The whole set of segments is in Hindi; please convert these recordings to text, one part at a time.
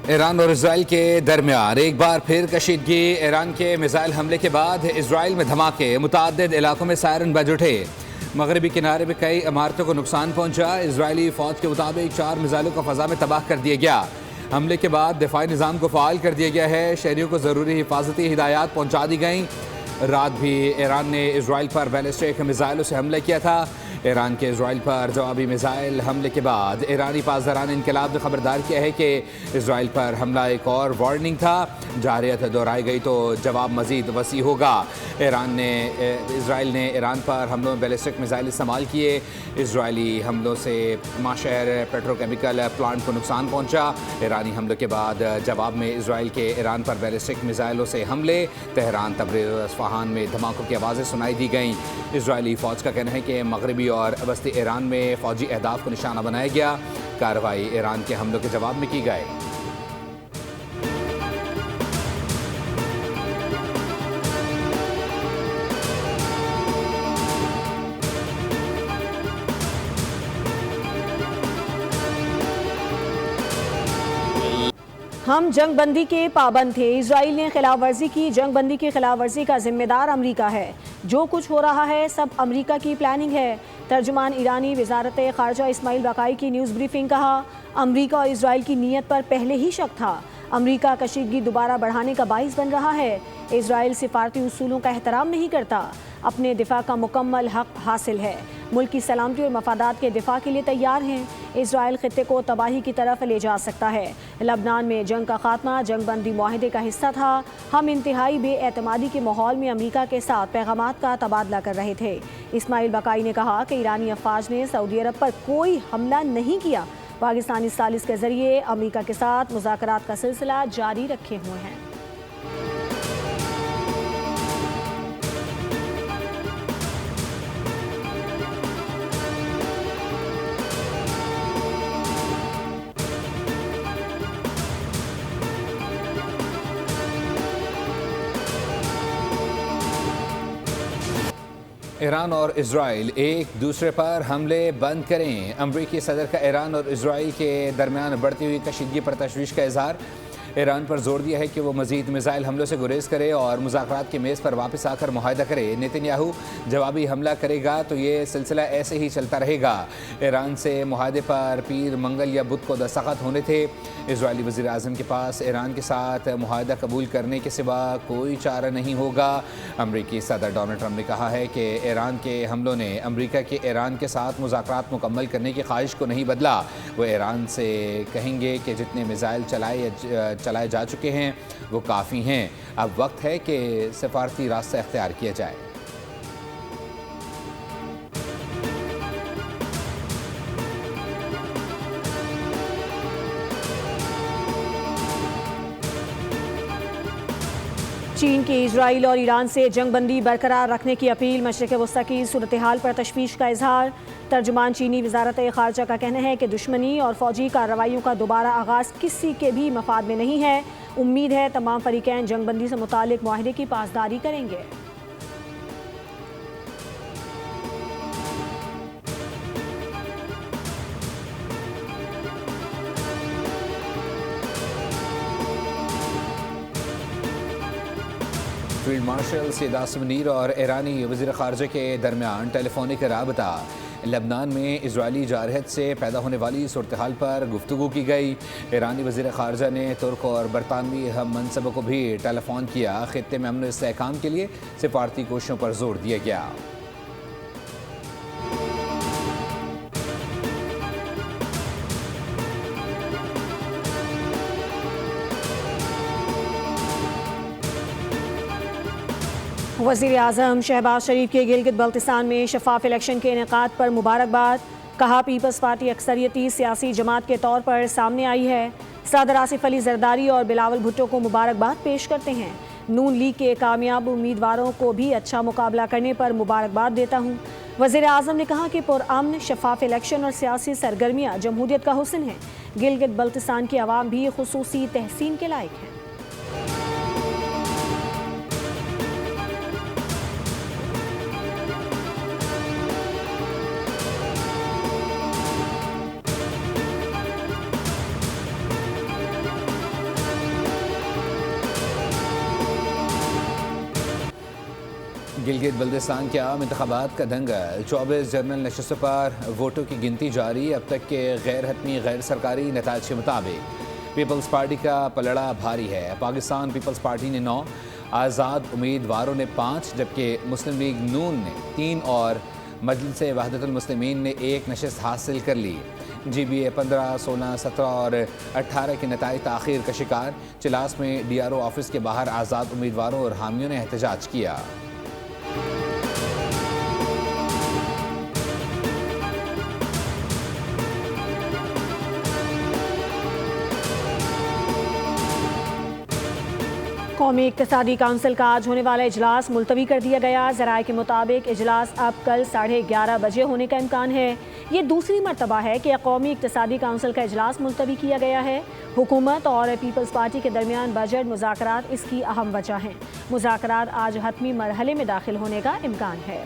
ईरान और इसराइल के दरमियान एक बार फिर कशीदगी। ईरान के मिसाइल हमले के बाद इसराइल में धमाके, मुताद्दिद इलाकों में सायरन बज उठे। मगरबी किनारे में कई इमारतों को नुकसान पहुंचा। इजरायली फौज के मुताबिक 4 मिसाइलों को फजा में तबाह कर दिया गया। हमले के बाद दिफाई निज़ाम को फ़ाल कर दिया गया है। शहरियों को ज़रूरी हिफाजती हिदायत पहुंचा दी गई। रात भी ईरान ने इसराइल पर बैलिस्टिक मिसाइलों से हमला किया था। ईरान के इसराइल पर जवाबी मिसाइल हमले के बाद ईरानी पासदारान इनकलाब ने खबरदार किया है कि इसराइल पर हमला एक और वार्निंग था। जारियत दोहराई गई तो जवाब मजीद वसी होगा। इसराइल ने ईरान पर हमलों में बैलिस्टिक मिसाइल इस्तेमाल किए। इसराइली हमलों से माशहर पेट्रोकेमिकल प्लांट को नुकसान पहुंचा। ईरानी हमलों के बाद जवाब में इसराइल के ईरान पर बैलिस्टिक मिसाइलों से हमले। तेहरान, तबरीज़ और अस्फ़हान में धमाकों की आवाज़ें सुनाई दी गईं। इसराइली फ़ौज का कहना है कि मगरबी और वस्ती ईरान में फ़ौजी अहदाफ को निशाना बनाया गया। कार्रवाई ईरान के हमलों के जवाब में की गई। हम जंग बंदी के पाबंद थे। इसराइल ने खिलाफ वर्जी की। जंग बंदी की खिलाफ वर्जी का जिम्मेदार अमरीका है। जो कुछ हो रहा है सब अमरीका की प्लानिंग है। तर्जुमान ईरानी वजारत खारजा इस्माइल बाकाई की न्यूज़ ब्रीफिंग। कहा, अमरीका और इसराइल की नीयत पर पहले ही शक था। अमरीका कशीदगी दोबारा बढ़ाने का बाइस बन रहा है। इसराइल सिफारती उसूलों का एहतराम नहीं करता। अपने दिफा का मुकम्मल हक हासिल है। मुल्क की सलामती और मफादात के दिफा के लिए तैयार हैं। इसराइल खित्ते को तबाही की तरफ ले जा सकता है। लबनान में जंग का खात्मा जंग बंदी मुआहदे का हिस्सा था। हम इंतहाई बेएतमादी के माहौल में अमरीका के साथ पैगामात का तबादला कर रहे थे। इस्माइल बकाई ने कहा कि ईरानी अफवाज ने सऊदी अरब पर कोई हमला नहीं किया। पाकिस्तानी सालिस के जरिए अमरीका के साथ मुज़ाकरात का सिलसिला जारी रखे हुए हैं। ईरान और इसराइल एक दूसरे पर हमले बंद करें। अमरीकी सदर का ईरान और इसराइल के दरमियान बढ़ती हुई कशीदगी पर तशवीश का इजहार। ईरान पर जोर दिया है कि वो मजीद मिसाइल हमलों से गुरेज करे और मुज़ाकरात की मेज़ पर वापस आकर मुआहदा करे। नेतन्याहू जवाबी हमला करेगा तो ये सिलसिला ऐसे ही चलता रहेगा। ईरान से मुआहदे पर पीर, मंगल या बुध को दस्तखत होने थे। इजरायली वज़ीर आज़म के पास ईरान के साथ मुआहदा कबूल करने के सिवा कोई चारा नहीं होगा। अमरीकी सदर डोनाल्ड ट्रंप ने कहा है कि ईरान के हमलों ने अमरीका के ईरान के साथ मुज़ाकरात मुकम्मल करने की ख्वाहिश को नहीं बदला। वो ईरान से कहेंगे कि जितने मिसाइल चलाए जा चुके हैं वो काफ़ी हैं। अब वक्त है कि सिफारती रास्ता इख्तियार किया जाए। चीन की इजराइल और ईरान से जंग बंदी बरकरार रखने की अपील। मशरिक़ वस्ता की सूरत हाल पर तशवीश का इजहार। तर्जुमान चीनी वजारत खारजा का कहना है कि दुश्मनी और फौजी कार्रवाइयों का दोबारा आगाज़ किसी के भी मफाद में नहीं है। उम्मीद है तमाम फरीकैन जंग बंदी से मुतालिक मुआहदे की पासदारी करेंगे। फील्ड मार्शल सैयद आसिम मुनीर और ईरानी वज़ीर ख़ारजा के दरमियान टेलीफोनिक राबता। लबनान में इजरायली जारहत से पैदा होने वाली सूरत हाल पर गुफ्तगू की गई। ईरानी वज़ीर ख़ारजा ने तुर्क और बरतानवी हम मनसबों को भी टेलीफोन किया। ख़ित्ते में अमन और इस्तेहकाम के लिए सिफारती कोशिशों पर जोर दिया गया। वज़ीर आज़म शहबाज शरीफ के गिलगित बल्तिस्तान में शफाफ इलेक्शन के इनेकाद पर मुबारकबाद। कहा, पीपल्स पार्टी अक्सरियती सियासी जमात के तौर पर सामने आई है। सदर आसिफ अली जरदारी और बिलावल भुट्टो को मुबारकबाद पेश करते हैं। नून लीग के कामयाब उम्मीदवारों को भी अच्छा मुकाबला करने पर मुबारकबाद देता हूँ। वज़ीर आज़म ने कहा कि पुरअमन शफाफ इलेक्शन और सियासी सरगर्मियाँ जमहूरियत का हुस्न है। गिलगित बल्तिस्तान की आवाम भी खुसूसी तहसीन के लायक है। गिलगित बल्दिस्तान के आम इंतखाबात का दंगल, 24 जनरल नशस्तों पर वोटों की गिनती जारी। अब तक के गैर हतमी गैर सरकारी नताज के मुताबिक पीपल्स पार्टी का पलड़ा भारी है। पाकिस्तान पीपल्स पार्टी ने 9, आज़ाद उम्मीदवारों ने 5, जबकि मुस्लिम लीग नून ने 3 और मजलिस वहदतुल मुस्लिमीन ने 1 नशस्त हासिल कर ली। GBA 15, 16, 17 और 18 के नताइज ताख़ीर का शिकार। चिलास में DRO ऑफिस के बाहर आज़ाद उम्मीदवारों और हामियों ने एहतजाज किया। कौमी इक़्तिसादी काउंसिल का आज होने वाला इजलास मुलतवी कर दिया गया। ज़राए के मुताबिक इजलास अब कल 11:30 बजे होने का इम्कान है। ये दूसरी मरतबा है कि कौमी इक़्तिसादी काउंसिल का इजलास मुलतवी किया गया है। हुकूमत और पीपल्स पार्टी के दरमियान बजट मुज़ाकरात इसकी अहम वजह हैं। मुज़ाकरात आज हतमी मरहले में दाखिल होने का इम्कान है।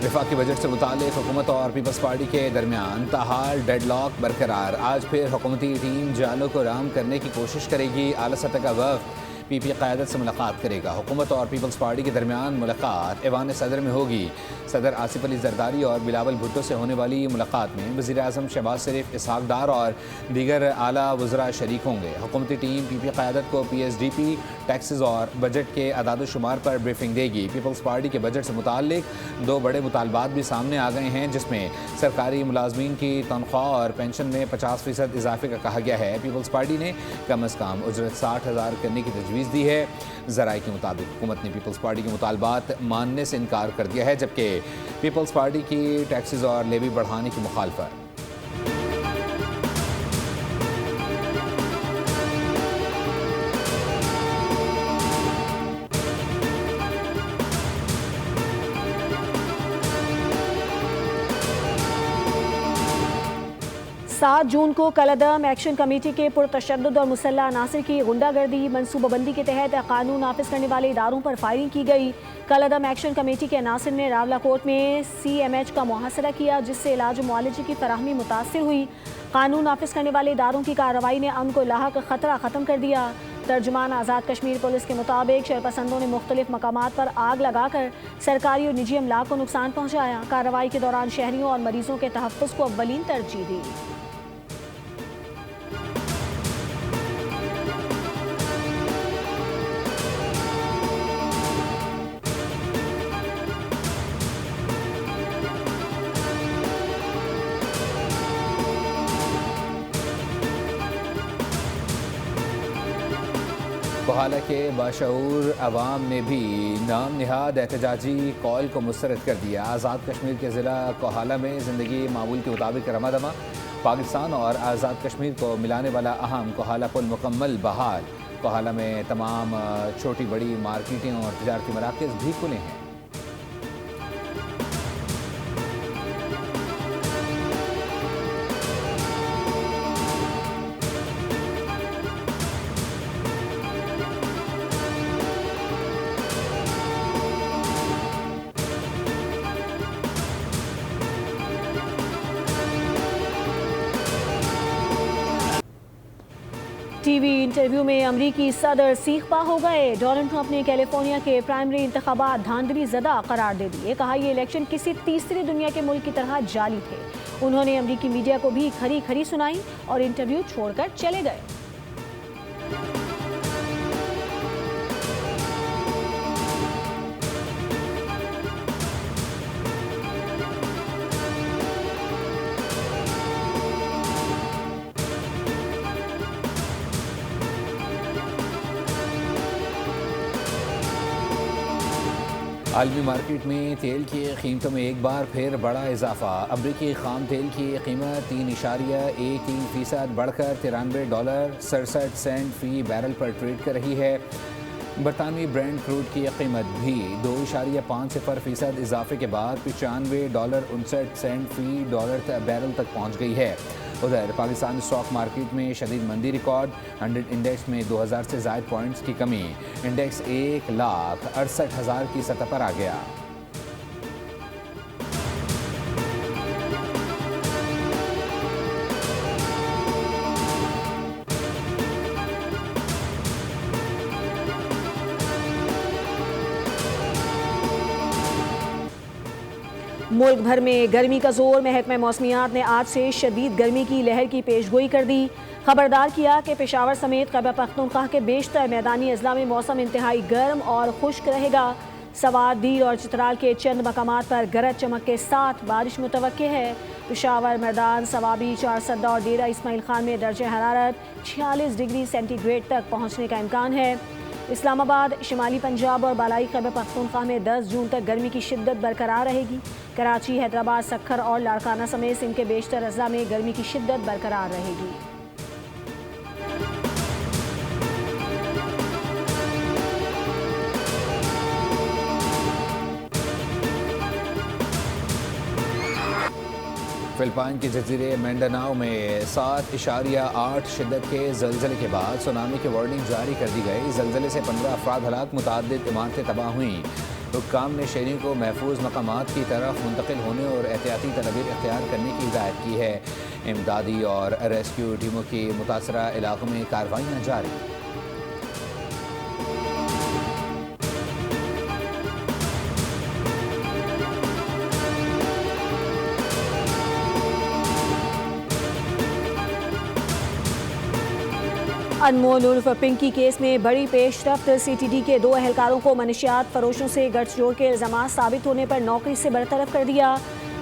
वफाकी बजट से मुताल्लिक़ हुकूमत और पीपल्स पार्टी के दरमियान ताहाल डेडलॉक बरकरार। आज फिर हुकूमती टीम जालों को राम करने की कोशिश करेगी। आला सतह का वफ़द PP क़यादत से मुलाकात करेगा। हुकूमत और पीपल्स पार्टी के दरमियान मुलाकात ऐवान सदर में होगी। सदर आसिफ अली जरदारी और बिलावल भुट्टो से होने वाली मुलाकात में वज़ीर आज़म शहबाज शरीफ, इसहाक डार और दीगर आला वज़रा शरीक होंगे। हुकूमती टीम PP क़यादत को PSDP, टैक्सेस और बजट के अदाद शुमार पर ब्रीफिंग देगी। पीपल्स पार्टी के बजट से मुताल्लिक़ 2 बड़े मुतालबात भी सामने आ गए हैं, जिसमें सरकारी मुलाजमीन की तनख्वाह और पेंशन में 50% इजाफे का कहा गया है। पीपल्स पार्टी ने कम अज़ कम उजरत 60,000 करने की तजवीज़ दी है। ज़राए के मुताबिक हुकूमत ने पीपल्स पार्टी के मुतालबात मानने से इनकार कर दिया है, जबकि पीपल्स पार्टी की टैक्सेस और लेवी बढ़ाने की मुखालफत। सात जून को कलअदम एक्शन कमेटी के पुरतशद्दुद और मुसल्लह अनासर की गुंडागर्दी मनसूबाबंदी के तहत कानून नाफिज करने वाले इदारों पर फायरिंग की गई। कलअदम एक्शन कमेटी के अनासर ने रावलाकोट में CMH का मुहासरा किया, जिससे इलाज और मुआलजे की फराहमी मुतासर हुई। कानून नाफिज करने वाले इदारों की कार्रवाई ने अमन को लाहक खतरा ख़त्म कर दिया। तर्जुमान आज़ाद कश्मीर पुलिस के मुताबिक शरपसंदों ने मुख्तलिफ मकामात पर आग लगाकर सरकारी और निजी अमलाक को नुकसान पहुँचाया। कार्रवाई के दौरान शहरियों और मरीजों के तहफ़्फ़ुज़ को अव्वलीन तरजीह दी। कोहाला के बाशऊर अवाम ने भी नाम निहाद एहतजाजी कॉल को मुस्तरद कर दिया। आज़ाद कश्मीर के ज़िला कोहाला में ज़िंदगी मामूल के मुताबिक रमादमा। पाकिस्तान और आज़ाद कश्मीर को मिलाने वाला अहम कोहाला पुल मुकम्मल बहाल। कोहाला में तमाम छोटी बड़ी मार्केटें और तजारती मराकज़ भी खुले हैं। टीवी इंटरव्यू में अमरीकी सदर सीखपा हो गए। डोनाल्ड ट्रंप ने कैलिफोर्निया के प्राइमरी इंतखाबात धांधली ज़दा करार दे दिए। कहा ये इलेक्शन किसी तीसरी दुनिया के मुल्क की तरह जाली थे। उन्होंने अमरीकी मीडिया को भी खरी खरी सुनाई और इंटरव्यू छोड़कर चले गए। आलमी मार्केट में तेल की कीमतों में एक बार फिर बड़ा इजाफा। अमरीकी खाम तेल की कीमत 3.13% बढ़कर $93.67 फ़ी बैरल पर ट्रेड कर रही है। बरतानवी ब्रेंड क्रूड की कीमत भी 2.50% इजाफे के बाद $95.59 फ़ी डॉलर बैरल तक पहुँच गई है। उधर पाकिस्तान स्टॉक मार्केट में शदीद मंदी रिकॉर्ड, 100 इंडेक्स में 2000 से ज़ायद पॉइंट्स की कमी, इंडेक्स 1,68,000 की सतह पर आ गया। मुल्क भर में गर्मी का जोर, महकमा मौसमियात ने आज से शदीद गर्मी की लहर की पेशगोई कर दी। खबरदार किया कि पेशावर समेत खैबर पख्तूनख्वा के बेशतर मैदानी अजला में मौसम इंतहाई गर्म और खुश्क रहेगा। सवात, दीर और चित्राल के चंद मकामात पर गरज चमक के साथ बारिश मुतवक्के है। पेशावर, मैदान, सवाबी, चारसद्दा और डेरा इस्माइल खान में दर्ज हरारत 46 डिग्री सेंटीग्रेड तक पहुँचने का इम्कान है। इस्लामाबाद, शिमाली पंजाब और बालाई खैबर पख्तूनख्वा में 10 जून तक गर्मी की शिद्दत बरकरार रहेगी। कराची, हैदराबाद, सक्खर और लाड़काना समेत इनके बेशतर अजला में गर्मी की शिद्दत बरकरार रहेगी। फिलिपाइन के जजीरे मिंडानाओ में 7.8 शिद्दत के जलजले के बाद सुनामी की वार्निंग जारी कर दी गई। जलजले से 15 अफराद हलाक, मुताद्दिद इमारतें तबाह हुईं। हुक्काम ने शहरियों को महफूज मकामात की तरफ मुंतकिल होने और एहतियाती तदबीर इख्तियार करने की हिदायत की है। इमदादी और रेस्क्यू टीमों की मुतासरा इलाकों में कार्रवाइयाँ जारी। अनमोल उर्फ पिंकी केस में बड़ी पेशरफ्त, CTD के 2 एहलकारों को मनशियात फरोशों से गठजोड़ के इल्जामात साबित होने पर नौकरी से बरतरफ कर दिया।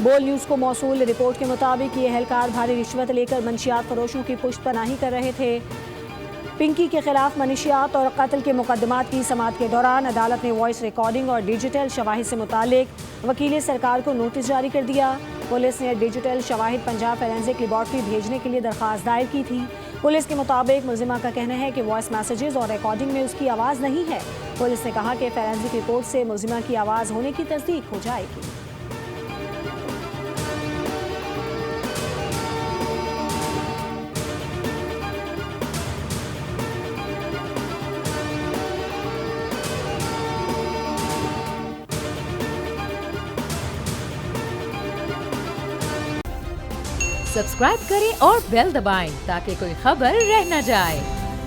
बोल न्यूज़ को मौसूल रिपोर्ट के मुताबिक ये एहलकार भारी रिश्वत लेकर मनशियात फरोशों की पुश्तपनाही कर रहे थे। पिंकी के खिलाफ मनशियात और कत्ल के मुकदमात की समाअत के दौरान अदालत ने वॉइस रिकॉर्डिंग और डिजिटल शवाहिद से मुतालिक वकील सरकार को नोटिस जारी कर दिया। पुलिस ने डिजिटल शवाहिद पंजाब फोरेंसिक लेबॉर्ट्री भेजने के लिए दरख्वास्त दायर की थी। पुलिस के मुताबिक मुल्जिमा का कहना है कि वॉइस मैसेजेस और रिकॉर्डिंग में उसकी आवाज़ नहीं है। पुलिस ने कहा कि फोरेंसिक रिपोर्ट से मुल्जिमा की आवाज़ होने की तस्दीक हो जाएगी। सब्सक्राइब करें और बेल दबाएं ताकि कोई खबर रह न जाए।